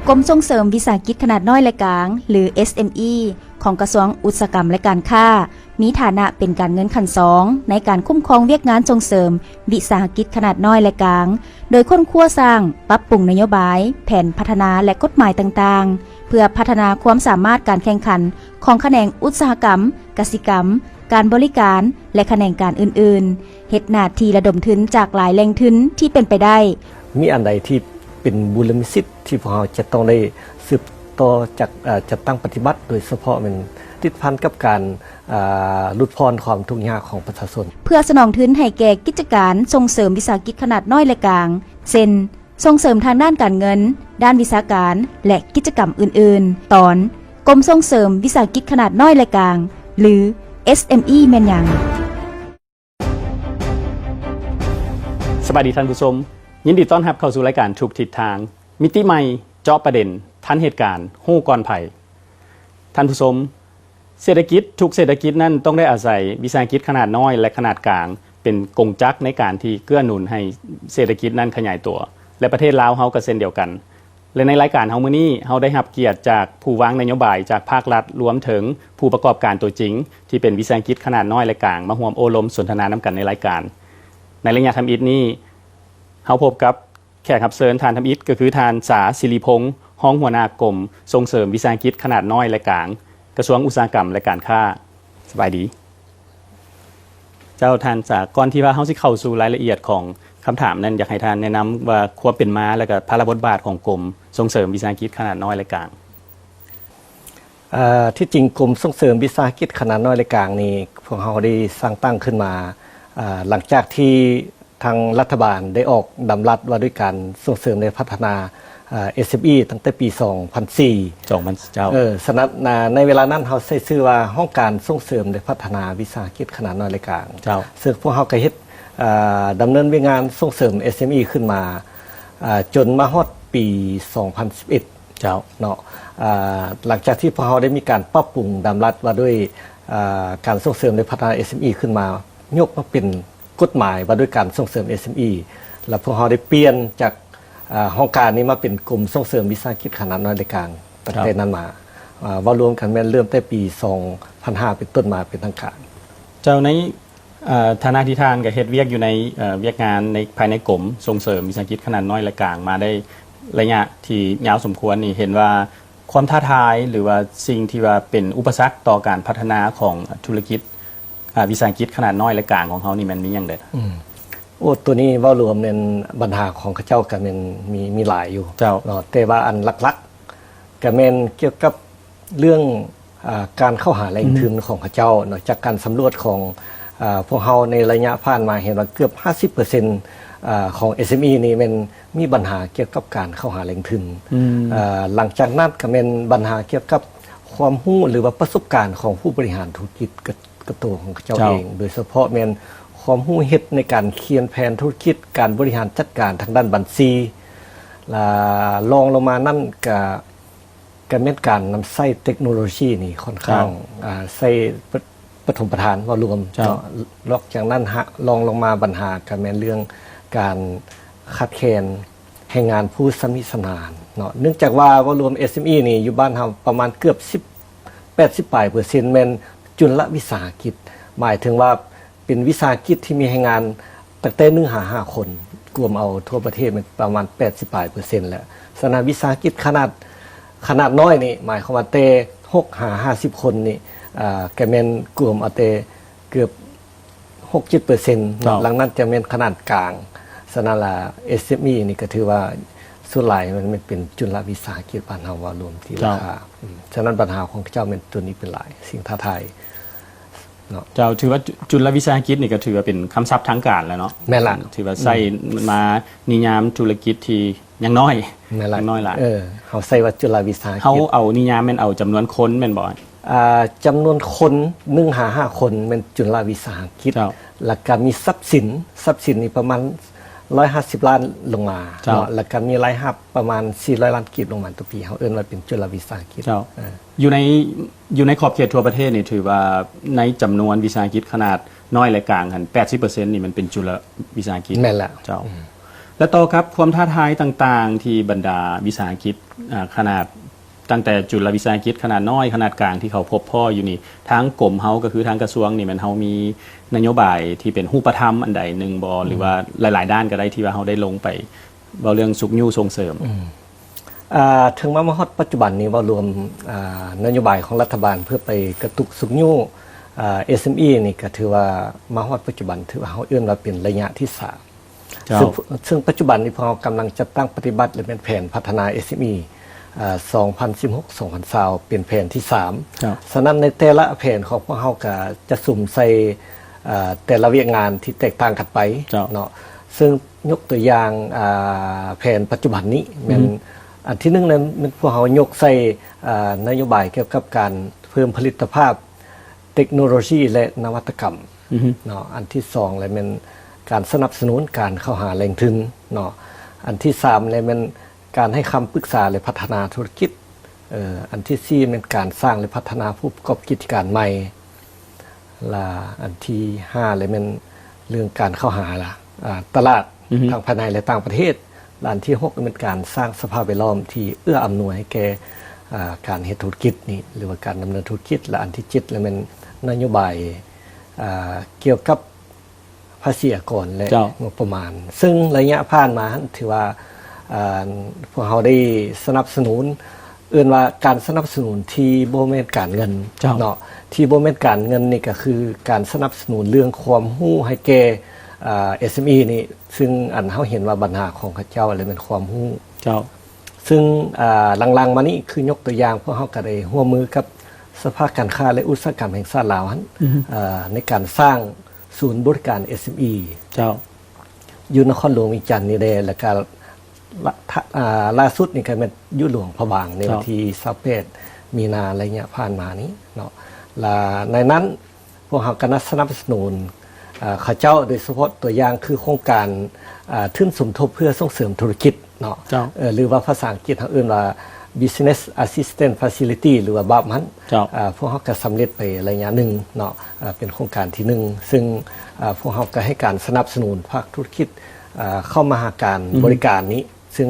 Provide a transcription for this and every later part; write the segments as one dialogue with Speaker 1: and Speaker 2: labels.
Speaker 1: กรมส่งเสริมวิสาหกิจขนาดน้อยและกลางหรือ SME ของกระทรวงอุตสาหกรรมและการค้ามีฐานะเป็นการเงินขั้น2ในการคุ้มครองเวียกงานส่งเสริมวิสาหกิจขนาดน้อยและกลางโดยค้นคว้าสร้างปรับปรุงนโยบายแผนพัฒนาและกฎหมายต่างๆเพื่อพัฒนาความสามารถการแข่งขันของแขนงอุตสาหกรรมกสิกรรมการบริการและแขนงการอื่นๆเฮ็ดหน้าที่ระดมทุนจากหลายแหล่งทุนที่เป็นไปได้
Speaker 2: มีอันใดที่เป็นบุญมิสิทธิ์ที่พวกเราจะต้องได้สืบต่อจากจัดตั้งปฏิบัติโดยเฉพาะมันติดพันกับการลดพรความทุกข์ยากของประชาชน
Speaker 1: เพื่อสนองทุนให้แก่กิจการส่งเสริมวิสาหกิจขนาดน้อยและกลางเช่นส่งเสริมทางด้านการเงินด้านวิชาการและกิจกรรมอื่นๆตอนกรมส่งเสริมวิสาหกิจขนาดน้อยและกลางหรือ SME แม่นหยัง
Speaker 3: สวัสดีท่านผู้ชมยินดีต้อนรับเข้าสู่รายการทุกทิศทางมิติใหม่เจาะประเด็นทันเหตุการณ์ฮู้ก่อนภัยท่านผู้ชมเศรษฐกิจทุกเศรษฐกิจนั้นต้องได้อาศัยวิสาหกิจขนาดน้อยและขนาดกลางเป็นกงจักรในการที่เกื้อหนุนให้เศรษฐกิจนั้นขยายตัวและประเทศลาวเฮาก็เช่นเดียวกันและในรายการเฮามื้อนี้เฮาได้รับเกียรติจากผู้วางนโยบายจากภาครัฐรวมถึงผู้ประกอบการตัวจริงที่เป็นวิสาหกิจขนาดน้อยและกลางมาร่วมโอ้ล้มสนทนานํกันในรายการในระยะทำอิฐนี้เฮาพบกับแขกรับเชิญทานทำอิฐก็คือทานสาศิริพงษ์ห้องหัวหน้ากรมส่งเสริมวิสาหกิจขนาดน้อยและกลางกระทรวงอุตสาหกรรมและการค้าสบายดีเจ้าทานสาก่อนที่ว่าเฮาสิเข้าสู่รายละเอียดของคำถามนั้นอยากให้ทานแนะนำว่าความเป็นมาและก็ภาระบทบาทของกรมส่งเสริมวิสาหกิจขนาดน้อยและกลาง
Speaker 2: ที่จริงกรมส่งเสริมวิสาหกิจขนาดน้อยและกลางนี่พวกเราได้สร้างตั้งขึ้นมาหลังจากที่ทางรัฐบาลได้ออกดำรัสว่าด้วยการส่งเสริมในพัฒนาSME ตั้งแต่ปี2004สนับในเวลานั้นเขาใช้ชื่อว่าห้องการส่งเสริมในพัฒนาวิสาหกิจขนาดน้อยและกลางซึ่งพวกเขาก็เฮ็ดดำเนินงานส่งเสริม SME ขึ้นมาจนมาฮอดปี2011เนาะหลังจากที่พวกเขาได้มีการปรับปรุงดำรัสว่าด้วยการส่งเสริมในพัฒนา SME ขึ้นมายกมาเป็นกฎหมายว่าด้วยการส่งเสริม SME แล้วพวกเขาได้เปลี่ยนจากห้องการนี้มาเป็นกรมส่งเสริมวิสาหกิจขนาดน้อยและกลางตั้งแต่นั้นมาว่ารวมกันแม่นเริ่มแต่ปี2005เป็นต้นมาเป็นทางการ
Speaker 3: เจ้าในฐานะที่ทานกับเฮ็ดเวียกอยู่ในเวียกงานในภายในกรมส่งเสริมวิสาหกิจขนาดน้อยและกลางมาได้ระยะที่ยาวสมควรนี่เห็นว่าความท้าทายหรือว่าสิ่งที่ว่าเป็นอุปสรรคต่อการพัฒนาของธุรกิจวิสาหกิจขนาดน้อยและกลางของเขานี่มันมีอย่างไร
Speaker 2: ตัวนี้ว่ารวมเป็นปัญหาของข้าเจ้ากันเป็นมีหลายอยู่เนาะแต่ว่าอันหลักๆก็เป็นเกี่ยวกับเรื่องการเข้าหาแหล่งทุนของข้าเจ้าเนาะจากการสำรวจของพวกเราในระยะผ่านมาเห็นว่าเกือบ 50% ของ SME นี่มันมีปัญหาเกี่ยวกับการเข้าหาแหล่งทุนหลังจากนั้นก็เป็นปัญหาเกี่ยวกับความรู้หรือว่าประสบการณ์ของผู้บริหารธุรกิจกับตัวของเจ้าเองโดยเฉพาะเป็นความรู้เฮ็ดในการเขียนแผนธุรกิจการบริหารจัดการทางด้านบัญชีลองลงมานั่นกับเม็ดการนำใช้เทคโนโลยีนี่ค่อนข้างใช้ปฐมประธานว่ารวมนอกจากนั้นลองลงมาปัญหากับแม่นเรื่องการขาดแคลนแรงงานผู้สมิสนานเนาะเนื่องจากว่ารวม SME นี่อยู่บ้านเฮาประมาณเกือบ80% แม่นจุลวิสาหกิจหมายถึงว่าเป็นวิสาหกิจที่มีแรงงานตั้งแต่1-5 คนรวมเอาทั่วประเทศมันประมาณ80% แล้วสนะวิสาหกิจขนาดน้อยนี่หมายความว่าแต่6-50 คนนี่ก็แม่นกลุ่มเอาแต่เกือบ 6-7% หลังนั้นจะแม่นขนาดกลางสนะละ SME นี่ก็ถือว่าส่วนหลายมันเป็นจุลวิสาหกิจบ้านเฮาว่ารวมที่ราคาฉะนั้นปัญหาของเจ้าเป็นตัวนี้เป็นหลายสิ่งท้าทาย
Speaker 3: เจ้าถือว่าจุลวิสาหกิจนี่ก็ถือว่าเป็นคำศัพท์ทางการแล้วเนาะ
Speaker 2: แม่นล่ะ
Speaker 3: ถือว่าใช้มานิยามธุรกิจที่ยังน้อย
Speaker 2: ยัง
Speaker 3: น้อยหลาย
Speaker 2: เฮาใช้ว่าจุลวิสาหกิจ
Speaker 3: เฮาเอานิยามแม่นเอาจำนวนคนแม่นบ่
Speaker 2: จำนวนคน1-5 คนเป็นจุลวิสาหกิจแล้วก็มีทรัพย์สินนี่ประมาณ150 ล้านลงมาแล้วก็มีรายรับประมาณ400 ล้านกีบลงมาต่อปีเฮาเอิ้นว่าเป็นจุลวิสาหกิจ
Speaker 3: อยู่ในขอบเขตทั่วประเทศนี่ถือว่าในจำนวนวิสาหกิจขนาดน้อยและกลางหัน 80% นี่มันเป็นจุลวิสาหกิจ
Speaker 2: แม่นแล้ว
Speaker 3: และต่อครับความท้าทายต่างๆ ที่บรรดาวิสาหกิจขนาดตั้งแต่จุลวิสาหกิจขนาดน้อยขนาดกลางที่เขาพบพ่ออยู่นี่ทั้งกรมเฮาก็คือทางกระทรวงนี่มันเฮามีนโยบายที่เป็นรูปธรรมอันใดหนึ่งบ่หรือว่าหลายๆด้านก็ได้ที่ว่าเฮาได้ลงไปเว้าเรื่องสุขยู่ส่งเสริม
Speaker 2: ถึงมาฮอดปัจจุบันนี้ว่ารวมนโยบายของรัฐบาลเพื่อไปกระตุกสุขยู่SME นี่ก็ถือว่ามาฮอดปัจจุบันถือว่าเฮาเอื้อนว่าเป็นระยะที่3ซึ่งปัจจุบันนี้พอเรากำลังจัดตั้งปฏิบัติและเป็นแผนพัฒนา SME 2016-2020เป็นแผนที่3ฉะนั้นในแต่ละแผนของพวกเฮาก็จะสุ่มใส่แต่ละเวียกงานที่แตกต่างกันไปเนาะซึ่งยกตัวอย่างแผนปัจจุบันนี้มันอันที่1นั้นมันพวกเฮายกใส่นโยบายเกี่ยวกับการเพิ่มผลิตภาพเทคโนโลยีและนวัตกรรมเนาะอันที่2เลยมันการสนับสนุนการเข้าหาแหล่งทุนเนาะอันที่3เลยมันการให้คำปรึกษาและพัฒนาธุรกิจอันที่4เป็นการสร้างและพัฒนาผู้ประกอบกิจการใหม่ละอันที่5เลยมันเรื่องการเข้าหาตลาดทางภายในและต่างประเทศและอันที่6เป็นการสร้างสภาพแวดล้อมที่เอื้ออำนวยให้แก่การเฮ็ดธุรกิจนี่หรือว่าการดำเนินธุรกิจและอันที่7เลยมันนโยบายเกี่ยวกับภาษีอากรและงบประมาณซึ่งระยะผ่านมาถือว่าพวกเราได้สนับสนุนว่าการสนับสนุนที่บ่แม่นการเงินเนาะที่บ่แม่นการเงินนี่ก็คือการสนับสนุนเรื่องความรู้ให้แก่SME นี่ซึ่งอันเฮาเห็นว่าปัญหาของเขาเจ้าอะไรเป็นความรู้ซึ่งหลังๆมานี้คือยกตัวอย่างพวกเฮาก็ได้ร่วมมือกับสภาการค้าและอุตสาหกรรมแห่งชาติลาวในการสร้างศูนย์บริการ SME อยู่นครหลวงวิจันทร์นี่ได้แล้วก็ล่าสุดนี่ก็เป็นอยู่หลวงพระบางในวันที่28มีนาอะไรเงี้ยผ่านมานี้เนาะและในนั้นพวกเราก็สนับสนุนเขาเจ้าโดยเฉพาะตัวอย่างคือโครงการทุนสมทบเพื่อส่งเสริมธุรกิจเนาะหรือว่าภาษาอังกฤษเขาเรียกว่า Business Assistance Facility หรือว่าBAF มันพวกเขาก็สำเร็จไประยะหนึ่งเนาะเป็นโครงการที่1ซึ่งพวกเขาก็ให้การสนับสนุนภาคธุรกิจเข้ามาหาการบริการนี้ซึ่ง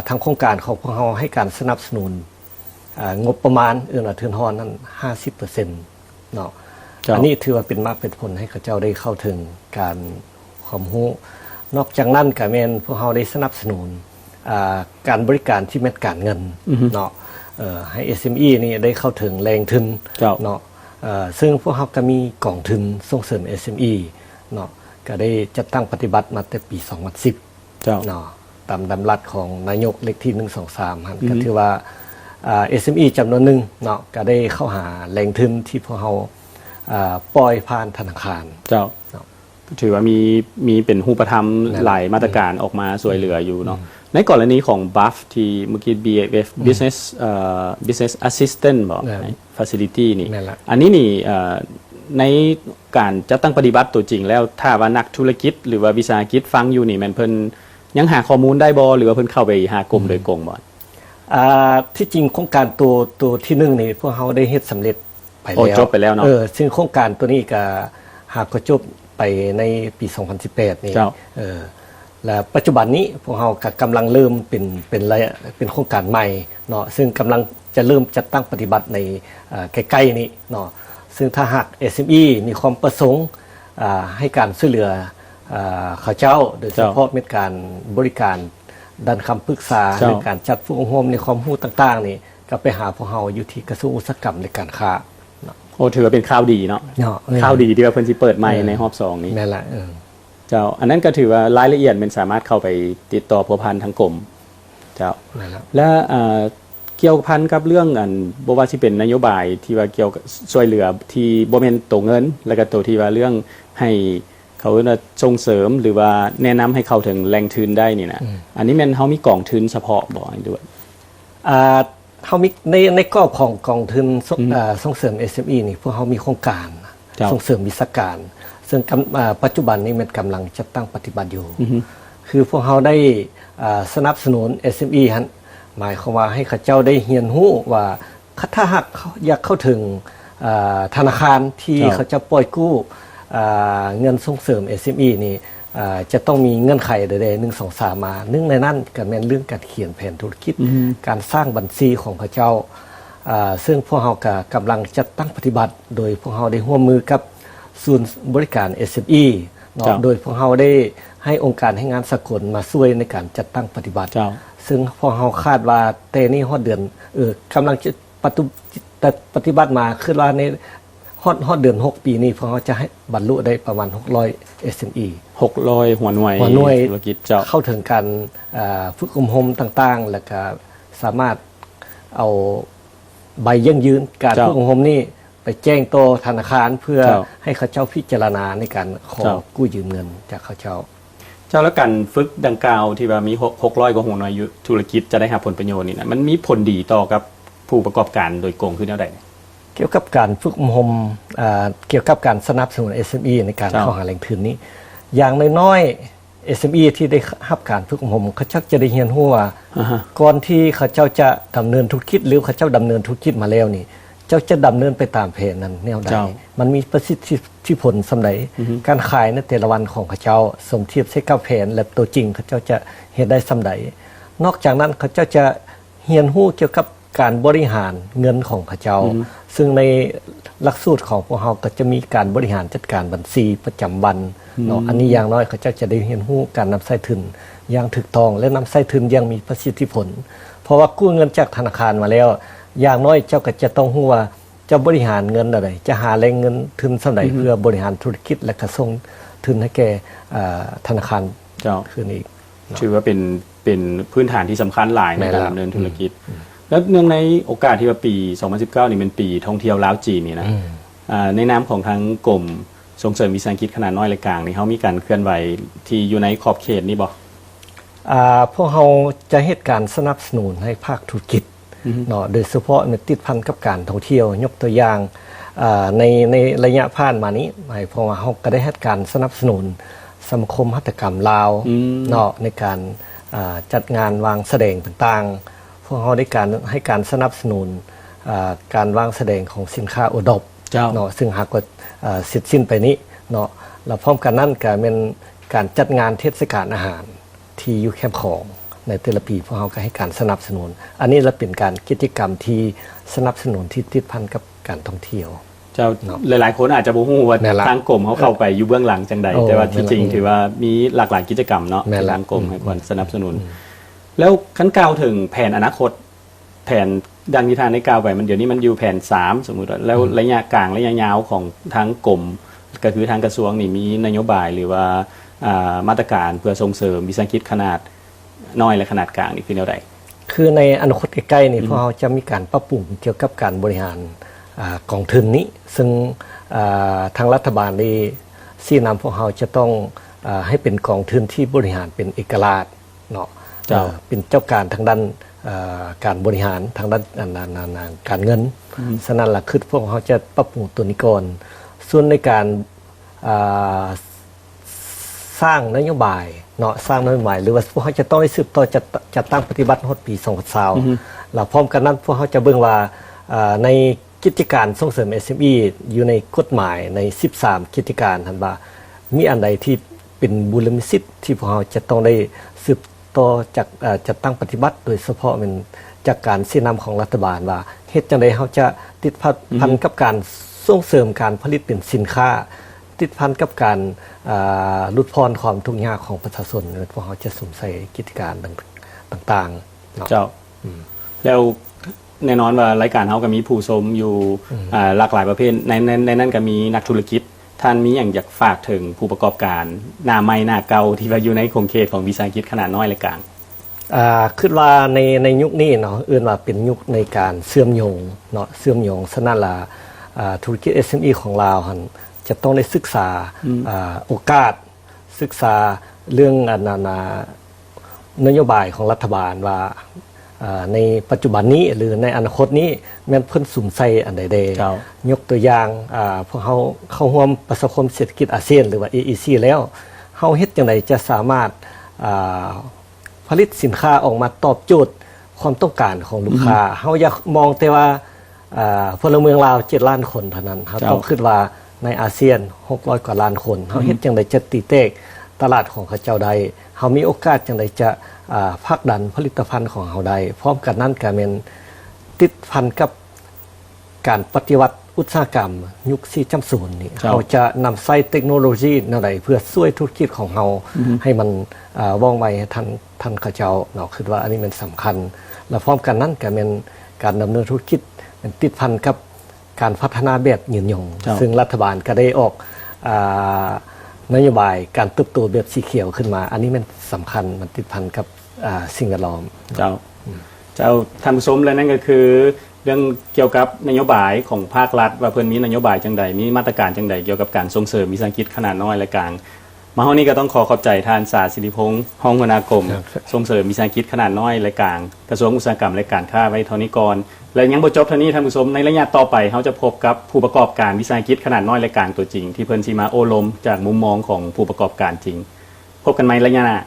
Speaker 2: ทางโครงการของพวกเราให้การสนับสนุนงบประมาณทุนฮอนนั้น 50% เนาะอันนี้ถือว่าเป็นมากเป็นผลให้เขาเจ้าได้เข้าถึงการความรู้นอกจากนั้นก็แม่นพวกเราได้สนับสนุนการบริการที่แม่นการเงินเนาะให้ SME นี่ได้เข้าถึงแรงทุนเนาะซึ่งพวกเราก็มีกองทุนส่งเสริม SME เนาะก็ได้จัดตั้งปฏิบัติมาแต่ปี 2010เนาะตามดำรัสของนายกเลขที่123ก็ถือว่าSME จำนวนหนึ่งเนาะก็ได้เข้าหาแหล่งทุนที่พวกเราปล่อยผ่านธนาคาร
Speaker 3: ถือว่ามีเป็นรูปธรรมหลายมาตรการออกมาสวยเหลืออยู่เนาะในกรณีของ BAF ที่เมื่อกี้ BAF Business Assistant บอก Facility นี่อันนี้นี่ในการจัดตั้งปฏิบัติตัวจริงแล้วถ้าว่านักธุรกิจหรือว่าวิสาหกิจฟังอยู่นี่มันเพิ่นยังหาข้อมูลได้บ่หรือว่าเพิ่นเข้าไปหากรมโดยตรงบ่
Speaker 2: ที่จริงโครงการตัวที่1นี่พวกเราได้เฮ็ดสำเร็จไปแล้ว
Speaker 3: จบไปแล้วเนาะ
Speaker 2: ซึ่งโครงการตัวนี้ก็หากก็จบไปในปี 2018 นี่และปัจจุบันนี้พวกเราก็กำลังเริ่มเป็นโครงการใหม่เนาะซึ่งกำลังจะเริ่มจัดตั้งปฏิบัติในใกล้ๆนี้เนาะซึ่งถ้าหาก SME มีความประสงค์ให้การช่วยเหลือเขาเจ้าโดยเฉพาะในการบริการด้านคำปรึกษาในการจัดฝึกอบรมในความรู้ต่างๆนี่ก็ไปหาพวกเราอยู่ที่กระทรวงอุตสาหกรรมและการค้า
Speaker 3: ถือว่าเป็นข่าวดีเนาะข่าวดีที่ว่าเพิ่นสิเปิดใหม่ในรอบ2นี้
Speaker 2: แม่นละ
Speaker 3: เจ้าอันนั้นก็ถือว่ารายละเอียดมันสามารถเข้าไปติดต่อพัวพันทั้งกรมเจ้าและเกี่ยวพันกับเรื่องบ่ว่าสิเป็นนโยบายที่ว่าเกี่ยวกับช่วยเหลือที่บ่แม่นตัวเงินแล้วก็ตัวที่ว่าเรื่องให้เขาส่งเสริมหรือว่าแนะนำให้เข้าถึงแหล่งทุนได้นี่นะอันนี้แม่นเฮามีกองทุนเฉพาะบ่ด้วย
Speaker 2: เขามีในกรอบของกองทุนส่งเสริม SME นี่พวกเขามีโครงการส่งเสริมวิสาหการซึ่งปัจจุบันนี้มันกำลังจัดตั้งปฏิบัติอยู่คือพวกเขาได้สนับสนุน SME ฮันหมายความว่าให้เขาเจ้าได้เรียนรู้ว่าถ้าหากอยากเข้าถึงธนาคารที่เขาจะปล่อยกู้เงินส่งเสริม SME นี่ จะต้องมีเงื่อนไขใดๆ1 2 3มาหนึ่งในนั้นก็แม่นเรื่องการเขียนแผนธุรกิจการสร้างบัญชีของเขาเจ้าซึ่งพวกเราก็กำลังจัดตั้งปฏิบัติโดยพวกเราได้ร่วมมือกับศูนย์บริการ SME เนาะโดยพวกเราได้ให้องค์การให้งานสากลมาช่วยในการจัดตั้งปฏิบัติซึ่งพวกเราคาดว่าแต่นี้ฮอดเดือนกำลังจะปฏิบัติมาคือว่าในฮอดเดือน 6 ปีนี้พวกเราจะให้บรรลุได้ประมาณ600 SME
Speaker 3: 600หัวหน่วยธุรกิจเจ้า
Speaker 2: เข้าถึงการฝึกอบรมต่างๆแล้วก็สามารถเอาใบยั่งยืนการฝึกอบรมนี่ไปแจ้งต่อธนาคารเพื่อให้เขาเจ้าพิจารณาในการขอกู้ยืมเงินจากเขาเจ้า
Speaker 3: แล้วกันฝึกดังกล่าวที่ว่ามี600กว่าหัวหน่วยธุรกิจจะได้รับผลประโยชน์นี่นะมันมีผลดีต่อกับผู้ประกอบการโดยตรงคือแนวใด
Speaker 2: เกี่ยวกับการฝึกอบรมเกี่ยวกับการสนับสนุน SME ในการเข้าหาแหล่งทุนนี้อย่างน้อยๆ SME ที่ได้รับการฝึกอบรมเขาจะได้เรียนรู้ว่าก่อนที่เขาเจ้าจะดำเนินธุรกิจหรือเขาเจ้าดำเนินธุรกิจมาแล้วนี่เจ้าจะดำเนินไปตามแผนนั้นแนวใดมันมีประสิทธิผลสำใดการขายในแต่ละวันของเขาเจ้าสมเทียบใช้กับแผนและตัวจริงเขาเจ้าจะเห็นได้สำใดนอกจากนั้นเขาเจ้าจะเรียนรู้เกี่ยวกับการบริหารเงินของเขาเจ้าซึ่งในหลักสูตรของพวกเราก็จะมีการบริหารจัดการบัญชีประจำวันเนาะอันนี้อย่างน้อยเขาจะได้เรียนรู้การนำใช้ทุนอย่างถูกต้องและนำใช้ทุนอย่างมีประสิทธิผลเพราะว่ากู้เงินจากธนาคารมาแล้วอย่างน้อยเจ้าก็จะต้องรู้ว่าจะบริหารเงินอะไรจะหาแหล่งเงินทุนสำใดเพื่อบริหารธุรกิจและกระส่งทุนให้แก่ธนาคารคืนอีก
Speaker 3: ถือว่าเป็นพื้นฐานที่สำคัญหลายในการดำเนินธุรกิจแล้วเนื่องในโอกาสที่ว่าปี 2019 นี่เป็นปีท่องเที่ยวลาวจีนนี่นะในนามของทางกรมส่งเสริมวิสาหกิจขนาดน้อยและกลางนี่เขามีการเคลื่อนไหวที่อยู่ในขอบเขตนี่บ่
Speaker 2: พวกเราจะเหตุการณ์สนับสนุนให้ภาคธุรกิจเนาะโดยเฉพาะติดพันกับการท่องเที่ยวยกตัวอย่างในระยะผ่านมานี้หมายความว่าเราก็ได้ให้การสนับสนุนสมาคมหัตถกรรมลาวเนาะในการจัดงานวางแสดงต่างๆพวกเราได้การให้การสนับสนุนการวางแสดงของสินค้าโอดอปเนาะซึ่งหากว่าเสร็จสิ้นไปนี้เนาะแล้วพร้อมกันนั้นก็เป็นการจัดงานเทศกาลอาหารที่อยู่แคมป์ของในแต่ละปีพวกเราก็ให้การสนับสนุนอันนี้เราเป็นการกิจกรรมที่สนับสนุนที่ติดพันกับการท่องเที่ยว
Speaker 3: เจ้าหลายๆคนอาจจะบ่ฮู้ว่าทางกรมเขาเข้าไปอยู่เบื้องหลังจังใดแต่ว่าที่จริงถือว่ามีหลากหลายกิจกรรมเนาะทางกรมให้ความสนับสนุนแล้วคันกล่าวถึงแผนอนาคตแผนดังที่ทานได้กล่าวไปมันเดี๋ยวนี้มันอยู่แผน3สมมุติแล้วระยะกลางระยะยาวของทางกรมก็คือทางกระทรวงนี่มีนโยบายหรือว่ามาตรการเพื่อส่งเสริมวิสาหกิจขนาดน้อยและขนาดกลางนี่คือแนวใด
Speaker 2: คือในอนาคตใกล้ๆนี่พวกเราจะมีการปรับปรุงเกี่ยวกับการบริหารกองทุนนี้ซึ่งทางรัฐบาลได้ชี้นำพวกเราจะต้องให้เป็นกองทุนที่บริหารเป็นเอกราชเนาะเป็นเจ้าการทางด้านการบริหารทางด้านการเงินฉะนั้นล่ะคือพวกเขาจะปรับปรุงตัวนี้ก่อนส่วนในการสร้างนโยบายเนาะสร้างนโยบายหรือว่าพวกเขาจะต้องได้สืบต่อจัดตั้งปฏิบัติฮอดปี2020แล้วพร้อมกันนั้นพวกเขาจะเบิ่งว่าในกิจการส่งเสริม SME อยู่ในกฎหมายใน13กิจการท่านว่ามีอันใดที่เป็นบุรมิสิทธิ์ที่พวกเขาจะต้องได้สืบต่อจากจัดตั้งปฏิบัติโดยเฉพาะเป็นจากการชี้นำของรัฐบาลว่าเฮ็ดจังได๋เฮาจะติดพันกับการส่งเสริมการผลิตเป็นสินค้าติดพันกับการลดพรความทุกข์ยากของประชาชนพวกเขาจะสวมใส่กิจการต่างๆ
Speaker 3: เจ้าแล้วแน่นอนว่ารายการเฮาก็มีผู้ชมอยู่หลากหลายประเภทในนั้นก็มีนักธุรกิจท่านมีอย่างอยากฝากถึงผู้ประกอบการหน้าใหม่หน้าเก่าที่ว่าอยู่ในขงเขตของวิสาหกิจขนาดน้อยและกลาง
Speaker 2: คิดว่าในยุคนี้เนาะอื่นว่าเป็นยุคในการเชื่อมโยงเนาะเชื่อมโยงฉะนั้นล่ะธุรกิจ SME ของเราหั่นจะต้องได้ศึกษาโอกาสศึกษาเรื่องนโยบายของรัฐบาลว่าในปัจจุบันนี้หรือในอนาคตนี้แม้นเพิ่นสุ่มใส่อันใดๆยกตัวอย่างพวกเขาเข้าร่วมประชาคมเศรษฐกิจอาเซียนหรือว่า AEC แล้วเฮาเฮ็ดจังไดจะสามารถผลิตสินค้าออกมาตอบโจทย์ความต้องการของลูกค้าเฮาอยากมองแต่ว่าพลเมืองลาว7ล้านคนเท่านั้นเฮาต้องคิดว่าในอาเซียน600กว่าล้านคนเฮาเฮ็ดจังได๋จะตีเตก ตลาดของเขาเจ้าใดเฮามีโอกาสจังไดจะผลักดันผลิตภัณฑ์ของเฮาได้พร้อมกันนั้นก็แม่นติดพันกับการปฏิวัติอุตสาหกรรมยุค4.0นี่เราจะนำใช้เทคโนโลยีแนวใดเพื่อช่วยธุรกิจของเราให้มันว่องไวให้ทันเขาเจ้าเนาะคิดว่าอันนี้มันสำคัญและพร้อมกันนั้นก็เป็นการดำเนินธุรกิจเป็นติดพันกับการพัฒนาแบบยืนยงซึ่งรัฐบาลก็ได้ออกนโยบายการเติบโตแบบสีเขียวขึ้นมาอันนี้มันสำคัญมันติดพันกับสิ่งแวดล้อม
Speaker 3: เจ้าท่านผู้ชมและนั่นก็คือเรื่องเกี่ยวกับนโยบายของภาครัฐว่าเพิ่นมีนโยบายจังใดมีมาตรการจังใดเกี่ยวกับการส่งเสริมวิสาหกิจขนาดน้อยและกลางมาห้องนี้ก็ต้องขอบใจท่านสาสิริพงษ์ห้องหัวหน้ากรมส่งเสริมวิสาหกิจขนาดน้อยและกลางกระทรวงอุตสาหกรรมและการค้าไว้เท่านี้ก่อนและยังบ่จบเท่านี้ท่านผู้ชมในระยะต่อไปเราจะพบกับผู้ประกอบการวิสาหกิจขนาดน้อยและกลางตัวจริงที่เพิ่นสิมาโอ้ล้มจากมุมมองของผู้ประกอบการจริงพบกันใหม่ระยะหน้า